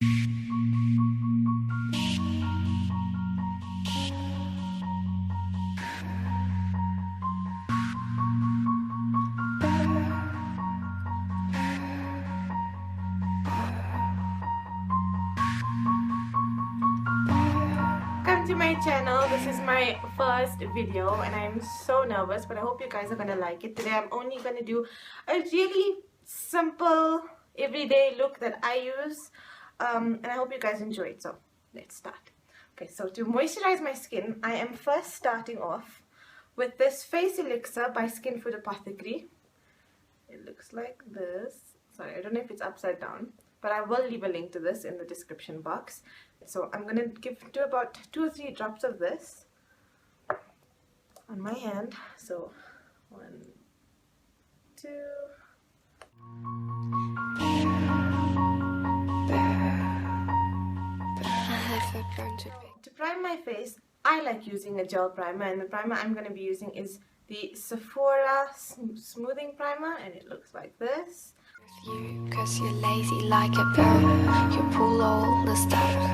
Welcome to my channel. This is my first video and I'm so nervous, but I hope you guys are gonna like it. Today I'm only gonna do a really simple everyday look that I use, and I hope you guys enjoy it. So let's start. Okay, so to moisturize my skin, I am first starting off with this face elixir by Skinfood Apothecary. It looks like this. Sorry, I don't know if it's upside down, but I will leave a link to this in the description box. So I'm gonna do about 2 or 3 drops of this on my hand. So 1, 2. To prime my face, I like using a gel primer, and the primer I'm gonna be using is the Sephora smoothing primer, and it looks like this. You, cause you're lazy like a bird, you pull all the stops.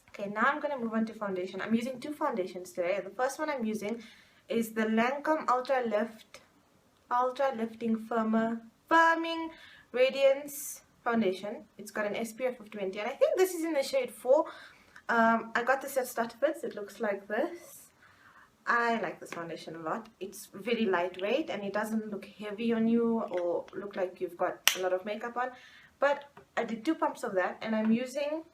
Okay, now I'm gonna move on to foundation. I'm using 2 foundations today. The first one I'm using is the Lancome Ultra Lifting Firming Radiance foundation. It's got an SPF of 20, and I think this is in the shade 4. I got this at Starterfits. It looks like this. I like this foundation a lot. It's very lightweight and it doesn't look heavy on you or look like you've got a lot of makeup on. But I did 2 pumps of that, and I'm using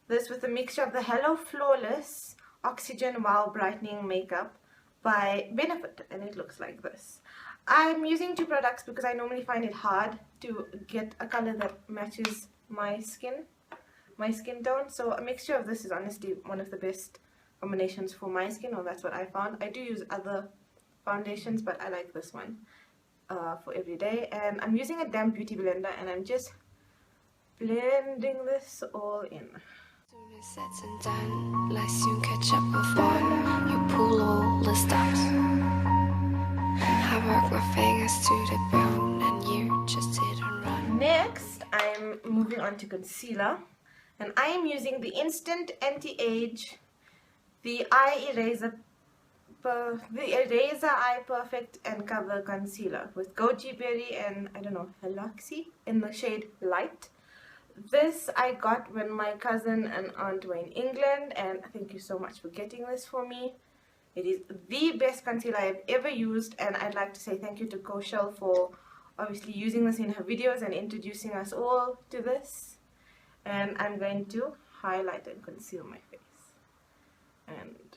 this with a mixture of the Hello Flawless Oxygen Wow Brightening Makeup by Benefit, and it looks like this. I'm using 2 products because I normally find it hard to get a color that matches my skin tone. So a mixture of this is honestly one of the best combinations for my skin, or that's what I found. I do use other foundations, but I like this one for every day. And I'm using a damp beauty blender, and I'm just blending this all in. Soon as said and done, like soon catch up with one, you pull all the stops. I work my fingers to the bone and you just hit and run. Next, I'm moving on to concealer, and I am using the Instant Anti-Age the Eraser Eye Perfect and Cover Concealer with goji berry and I don't know, haloxyl in the shade Light. This I got when my cousin and aunt were in England, and thank you so much for getting this for me. It is the best concealer I've ever used, and I'd like to say thank you to Koshal for obviously using this in her videos and introducing us all to this. And I'm going to highlight and conceal my face. And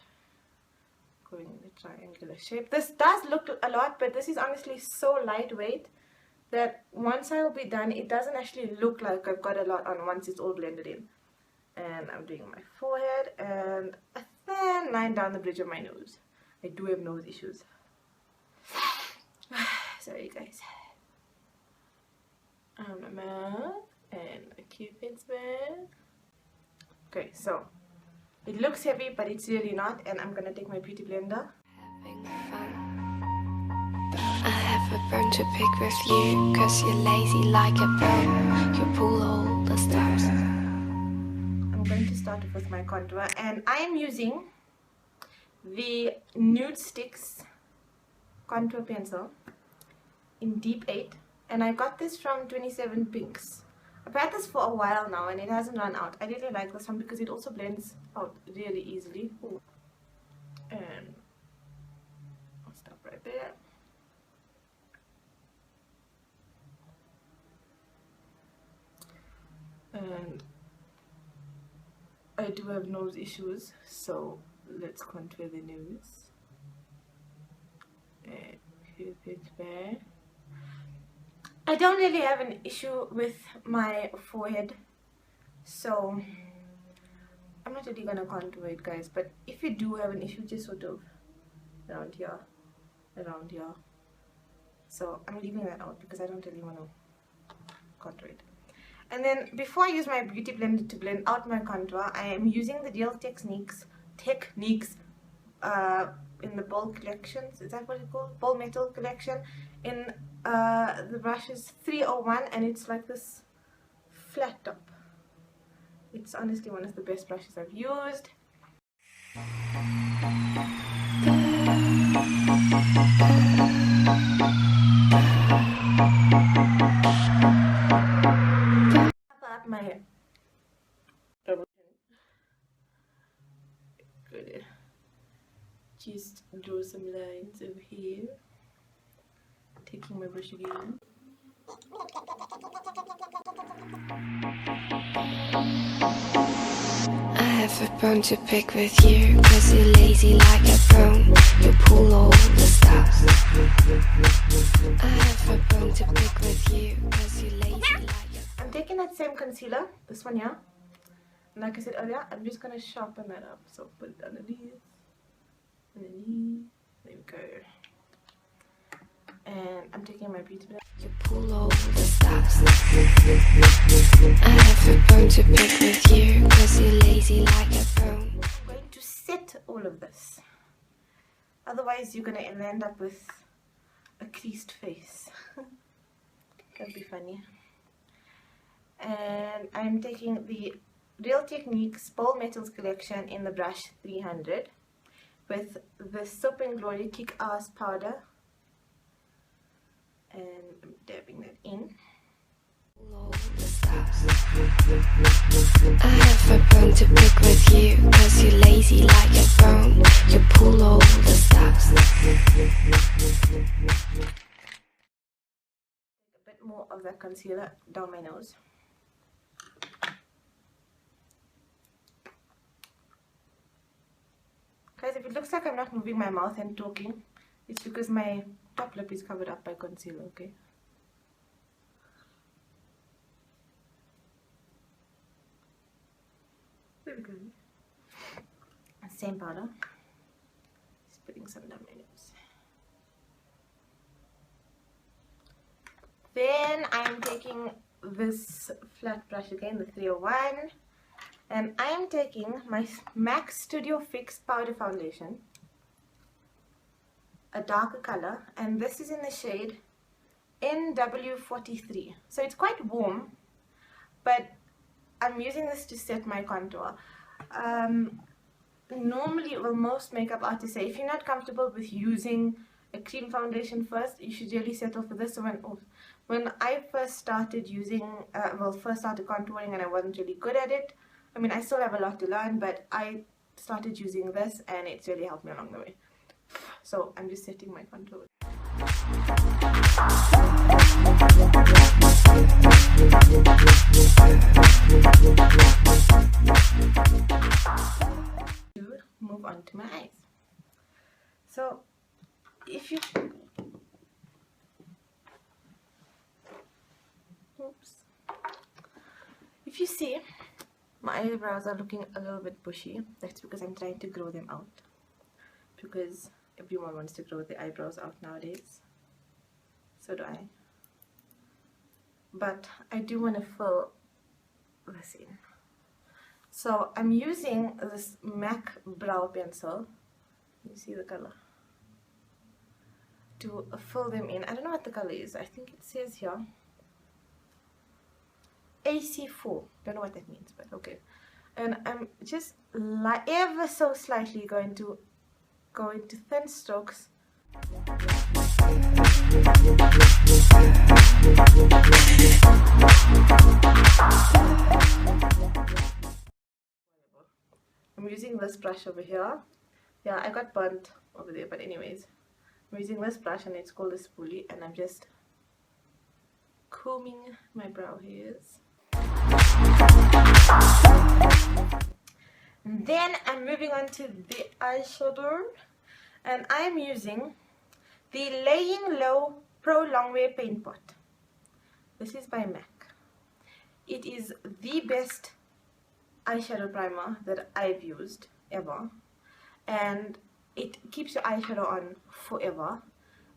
going in the triangular shape. This does look a lot, but this is honestly so lightweight that once I'll be done, it doesn't actually look like I've got a lot on once it's all blended in. And I'm doing my forehead and a thin line down the bridge of my nose. I do have nose issues. Sorry guys. On my mouth and a cupid's bow. Okay, so it looks heavy, but it's really not, and I'm gonna take my beauty blender. Having fun. I have a bone to pick with you, cause you're lazy like a bird, you pull all the stops. I'm going to start off with my contour, and I am using the NUDESTIX contour pencil in Deep 8, and I got this from 27 Pinks. I've had this for a while now and it hasn't run out. I really like this one because it also blends out really easily. Ooh. And I'll stop right there. And I do have nose issues, so let's contour the nose. And cupid's bow. I don't really have an issue with my forehead, so I'm not really gonna contour it, guys. But if you do have an issue, just sort of around here. So I'm leaving that out because I don't really want to contour it. And then before I use my beauty blender to blend out my contour, I am using the Real Techniques in the Bold collections. Is that what it's called? Bold Metal collection in the brush is 301, and it's like this flat top. It's honestly one of the best brushes I've used. Up my good. Just draw some lines over here. Taking my brush again. I have a bone to pick with you, cause you're lazy like a bone. You pull all the stops. I have a bone to pick with you, cause you're lazy like a... I'm taking that same concealer, this one here. And like I said earlier, I'm just gonna sharpen that up. So put it underneath. Underneath. There we go. And I'm taking my beauty blender. You pull all the stops. I have a bone to pick with you, cause you're lazy like a bone. I'm going to set all of this. Otherwise you're gonna end up with a creased face. That'd be funny. And I'm taking the Real Techniques Bold Metals collection in the brush 300 with the Soap and Glory Kick-Ass powder. And I'm dabbing that in. I have a bone to pick with you, cause you're lazy like a bone. You pull all the stops. Take a bit more of that concealer down my nose. Guys, if it looks like I'm not moving my mouth and talking, it's because my top lip is covered up by concealer, okay? There we go. Same powder. Just putting some down my nose. Then I'm taking this flat brush again, the 301. And I'm taking my MAC Studio Fix Powder Foundation. A darker color, and this is in the shade NW43. So it's quite warm, but I'm using this to set my contour. Normally, well, most makeup artists say if you're not comfortable with using a cream foundation first, you should really set off with this. So when I first started using, first started contouring and I wasn't really good at it, I mean, I still have a lot to learn, but I started using this and it's really helped me along the way. So I'm just setting my contour. To move on to my eyes. So if you see, my eyebrows are looking a little bit bushy. That's because I'm trying to grow them out. Because everyone wants to grow their eyebrows out nowadays. So do I. But I do want to fill this in. So I'm using this MAC brow pencil. You see the color? To fill them in. I don't know what the color is. I think it says here AC4. Don't know what that means, but okay. And I'm just ever so slightly going to go into thin strokes. I'm using this brush over here. Yeah, I got burnt over there, but anyways, I'm using this brush and it's called a spoolie, and I'm just combing my brow hairs. And then I'm moving on to the eyeshadow, and I'm using the Layin Low Pro Longwear Paint Pot. This is by MAC. It is the best eyeshadow primer that I've used ever, and it keeps your eyeshadow on forever,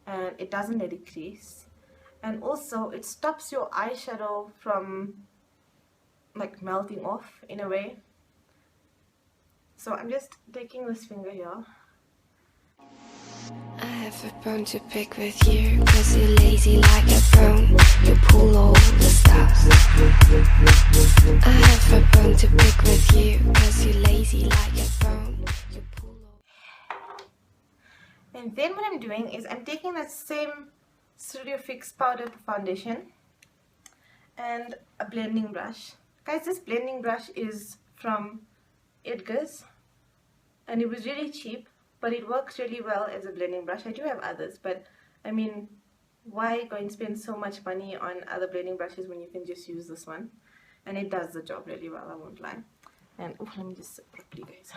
and it doesn't let it crease, and also it stops your eyeshadow from like melting off in a way. So I'm just taking this finger here. I have a bone to pick with you, cause you're lazy like a bone. You pull all the stops. then what I'm doing is I'm taking that same Studio Fix powder foundation and a blending brush. Guys, this blending brush is from Edgar's and it was really cheap, but it works really well as a blending brush. I do have others, but I mean, why go and spend so much money on other blending brushes when you can just use this one? And it does the job really well, I won't lie. And let me just sit properly, guys.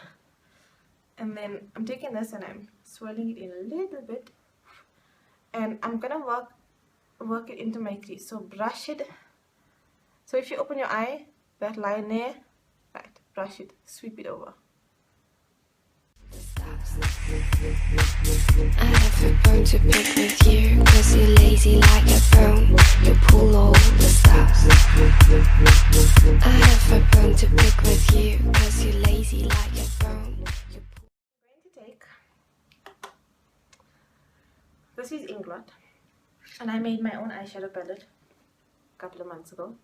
And then I'm taking this and I'm swirling it in a little bit, and I'm gonna work it into my crease. So brush it. So if you open your eye, that line there, right, brush it, sweep it over. I have a bone to pick with you, cause you're lazy like a bone. You pull all the stops. I have a bone to pick with you, cause you're lazy like a bone. I'm going to take, this is Inglot, and I made my own eyeshadow palette a couple of months ago.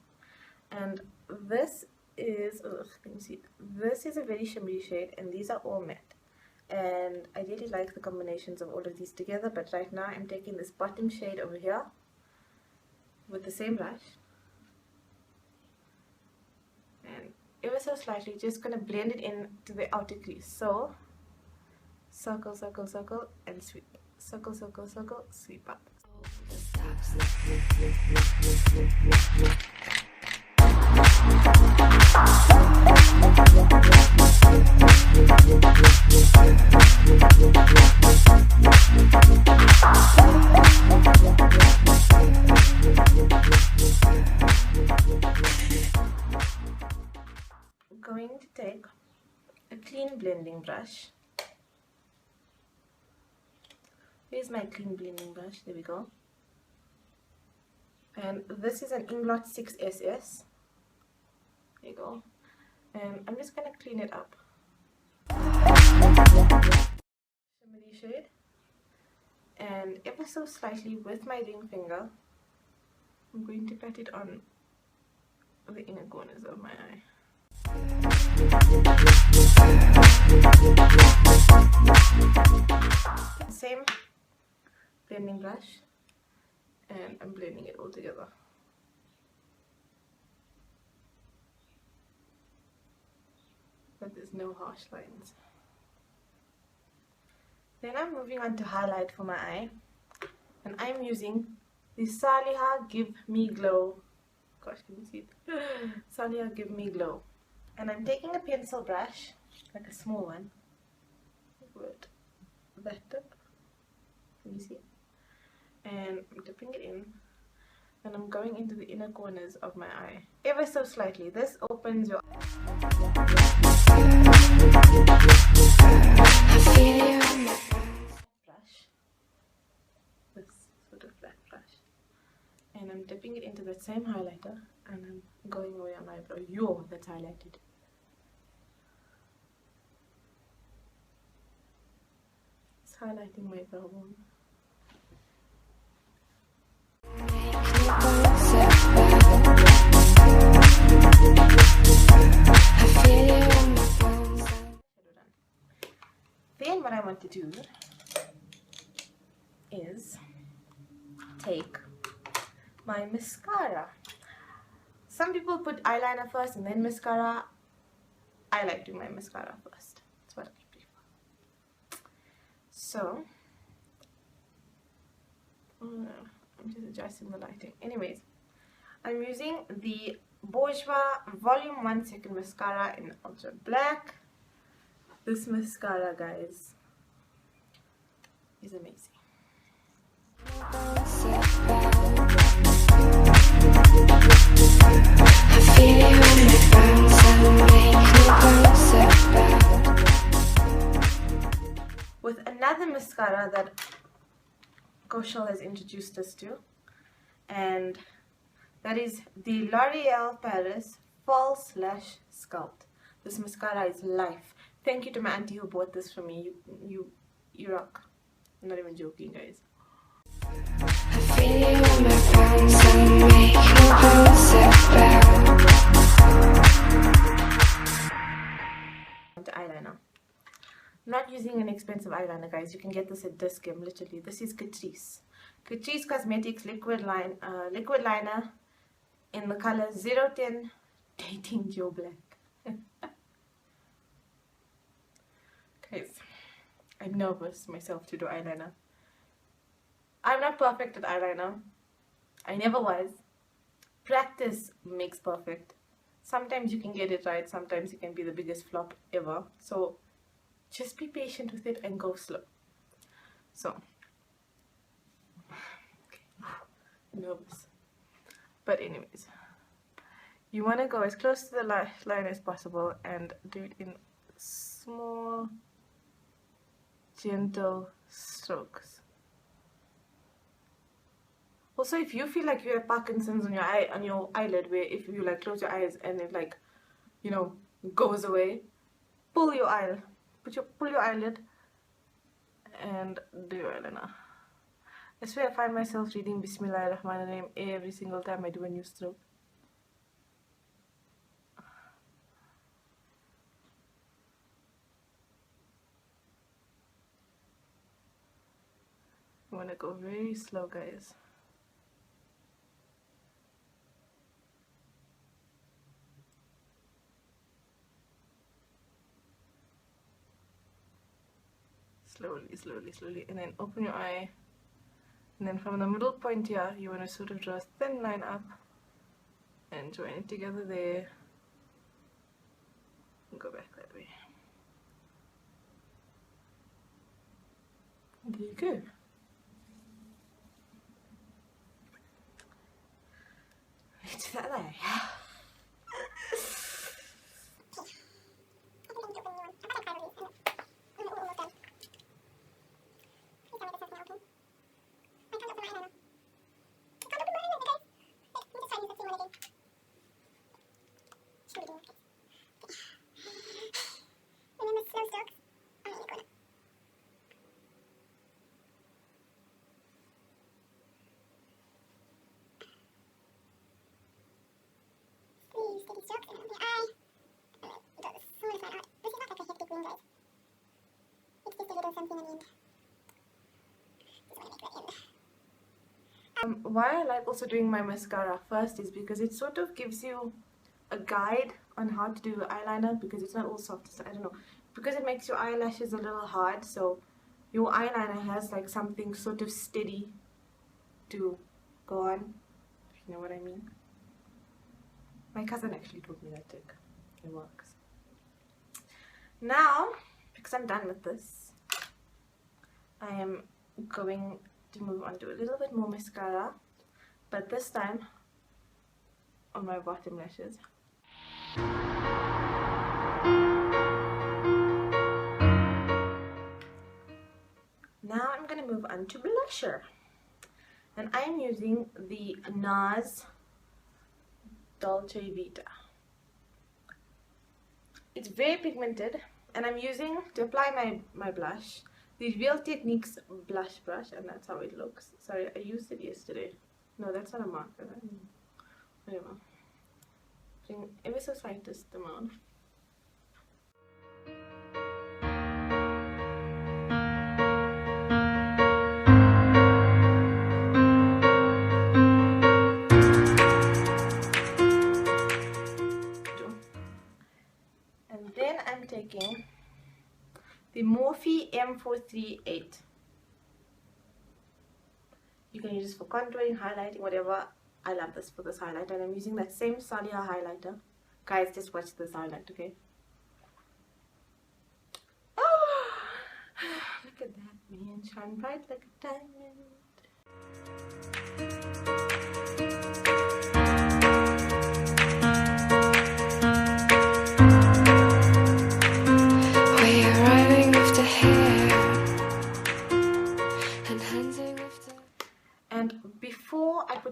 And this is, can you see? This is a very shimmery shade, and these are all matte. And I really like the combinations of all of these together, but right now I'm taking this bottom shade over here with the same brush and ever so slightly just gonna blend it into the outer crease. So circle, circle, circle, and sweep. Circle, circle, circle, sweep up. Going to take a clean blending brush. Here's my clean blending brush, there we go. And this is an Inglot 6SS. There you go. And I'm just gonna clean it up. Shimmery shade. And ever so slightly with my ring finger, I'm going to pat it on the inner corners of my eye. Same blending brush, and I'm blending it all together. But there's no harsh lines. Then I'm moving on to highlight for my eye, and I'm using the Saleha Give Me Glow. Gosh, can you see it? Saleha Give Me Glow. And I'm taking a pencil brush, like a small one, with that tip. Can you see? And I'm dipping it in, and I'm going into the inner corners of my eye, ever so slightly. This opens your brush, this sort of flat brush, and I'm dipping it into that same highlighter, and I'm going away on my eyebrow. Yo, that's highlighted. It's highlighting my brow bone. Then what I want to do is take my mascara. Some people put eyeliner first and then mascara. I like doing my mascara first. That's what I prefer. So I'm just adjusting the lighting. Anyways, I'm using the Bourjois Volume 1 Second Mascara in Ultra Black. This mascara, guys, is amazing. With another mascara that Kaushal has introduced us to, and that is the L'Oreal Paris False Lash Sculpt. This mascara is life. Thank you to my auntie who bought this for me. You rock. I'm not even joking, guys. The eyeliner. I'm not using an expensive eyeliner, guys. You can get this at Discount, literally. This is Catrice. Catrice Cosmetics liquid liner in the color 010 Dating Joe Black. Guys, I'm nervous myself to do eyeliner. I'm not perfect at eyeliner. I never was. Practice makes perfect. Sometimes you can get it right, sometimes it can be the biggest flop ever. So just be patient with it and go slow. So, okay. Nervous. But anyways, you want to go as close to the line as possible and do it in small, gentle strokes. Also, if you feel like you have Parkinson's on your eyelid, where if you like close your eyes and it like, you know, goes away, pull your eyelid and do your eyeliner. I swear I find myself reading Bismillahirrahmanirrahim every single time I do a new stroke. I want to go very slow, guys. Slowly, and then open your eye, and then from the middle point here you want to sort of draw a thin line up and join it together there and go back that way. There you go. It's that way. Why I like also doing my mascara first is because it sort of gives you a guide on how to do the eyeliner, because it's not all soft. I don't know, because it makes your eyelashes a little hard, so your eyeliner has like something sort of steady to go on, if you know what I mean. My cousin actually told me that trick. It works. Now, because I'm done with this, I am going to move on to a little bit more mascara, but this time on my bottom lashes. Now I'm going to move on to blusher, and I'm using the NARS Dolce Vita. It's very pigmented, and I'm using, to apply my blush, the Real Techniques blush brush, and that's how it looks. Sorry, I used it yesterday. No, that's not a marker. Whatever. Bring ever so slightest amount. And then I'm taking the Morphe M438. You can use this for contouring, highlighting, whatever. I love this for this highlighter, and I'm using that same Saleha highlighter. Guys, just watch this highlight, okay? Oh, look at that, man. Shine bright like a diamond.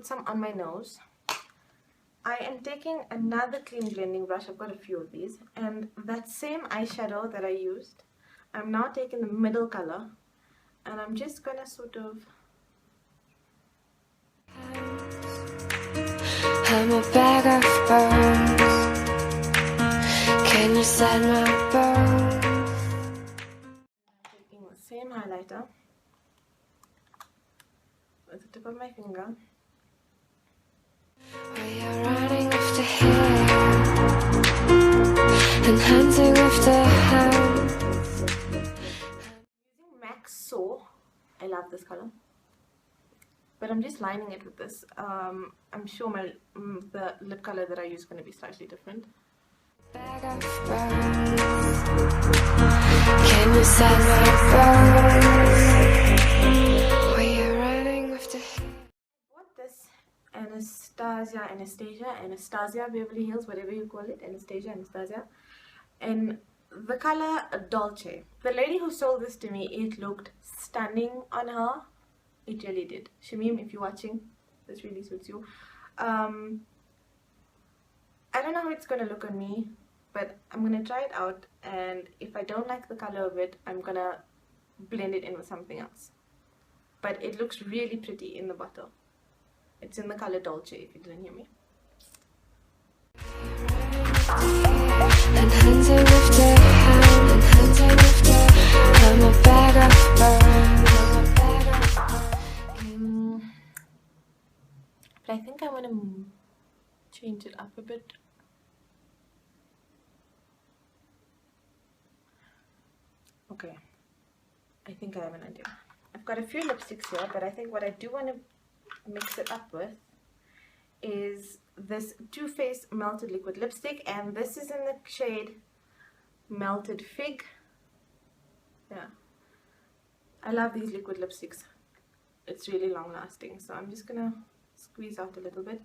Some on my nose. I am taking another clean blending brush. I've got a few of these, and that same eyeshadow that I used, I'm now taking the middle color, and I'm just gonna sort of I'm a bag of bones. Can you set my bones? highlighter with the tip of my finger. We are running with the hair and hunting with the hounds. Using MAC So, I love this color, but I'm just lining it with this. I'm sure the lip color that I use is going to be slightly different. Bag of bones. Can you set my bones? We are running with the hair. I bought this Anastasia Beverly Hills, whatever you call it, Anastasia, and the color Dolce. The lady who sold this to me, it looked stunning on her. It really did. Shamim, if you're watching, this really suits you. I don't know how it's gonna look on me, but I'm gonna try it out, and if I don't like the color of it, I'm gonna blend it in with something else. But it looks really pretty in the bottle. It's in the color Dolce, if you didn't hear me. And hunting with the hound, and hunting with the I'm a bag of bones. But I think I want to change it up a bit. Okay, I think I have an idea. I've got a few lipsticks here, but I think what I do want to mix it up with is this Too Faced Melted Liquid Lipstick, and this is in the shade Melted Fig. Yeah, I love these liquid lipsticks. It's really long lasting, so I'm just gonna squeeze out a little bit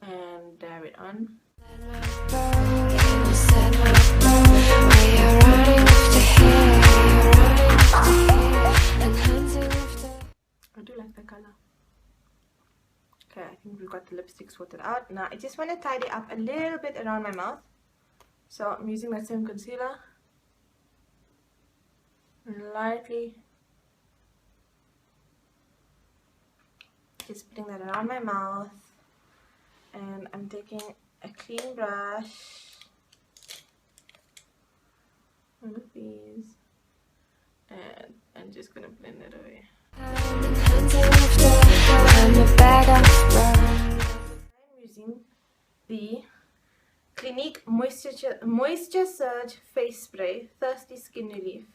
and dab it on. I do like that color. Okay, I think we've got the lipstick sorted out. Now I just want to tidy up a little bit around my mouth. So I'm using that same concealer. And lightly just putting that around my mouth. And I'm taking a clean brush, one of these, and I'm just gonna blend it away. I'm using the Clinique Moisture Surge Face Spray Thirsty Skin Relief.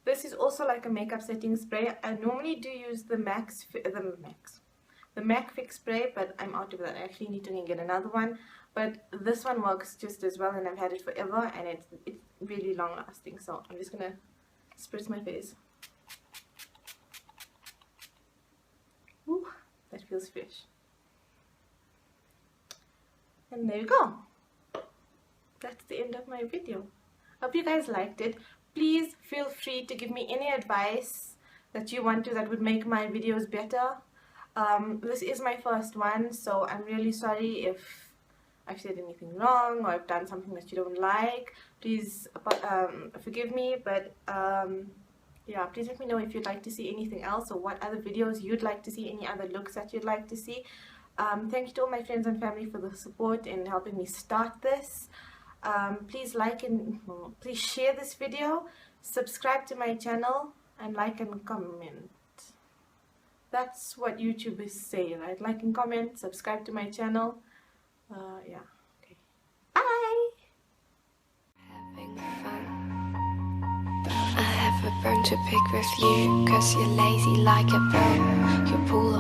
This is also like a makeup setting spray. I normally do use the MAC Fix spray, but I'm out of that. I actually need to get another one, but this one works just as well, and I've had it forever, and it's really long lasting. So I'm just gonna spritz my face. Ooh, that feels fresh. And there you go. That's the end of my video. Hope you guys liked it. Please feel free to give me any advice that you want to that would make my videos better. This is my first one, so I'm really sorry if I've said anything wrong or I've done something that you don't like. Please forgive me, but yeah, please let me know if you'd like to see anything else or what other videos you'd like to see, any other looks that you'd like to see. Thank you to all my friends and family for the support in helping me start this. Please like and please share this video, subscribe to my channel, and like and comment. That's what YouTubers say, right? Like and comment, subscribe to my channel. Yeah, okay. Bye! Having fun. I have a bone to pick with you, 'cause you're lazy like a bone. You pull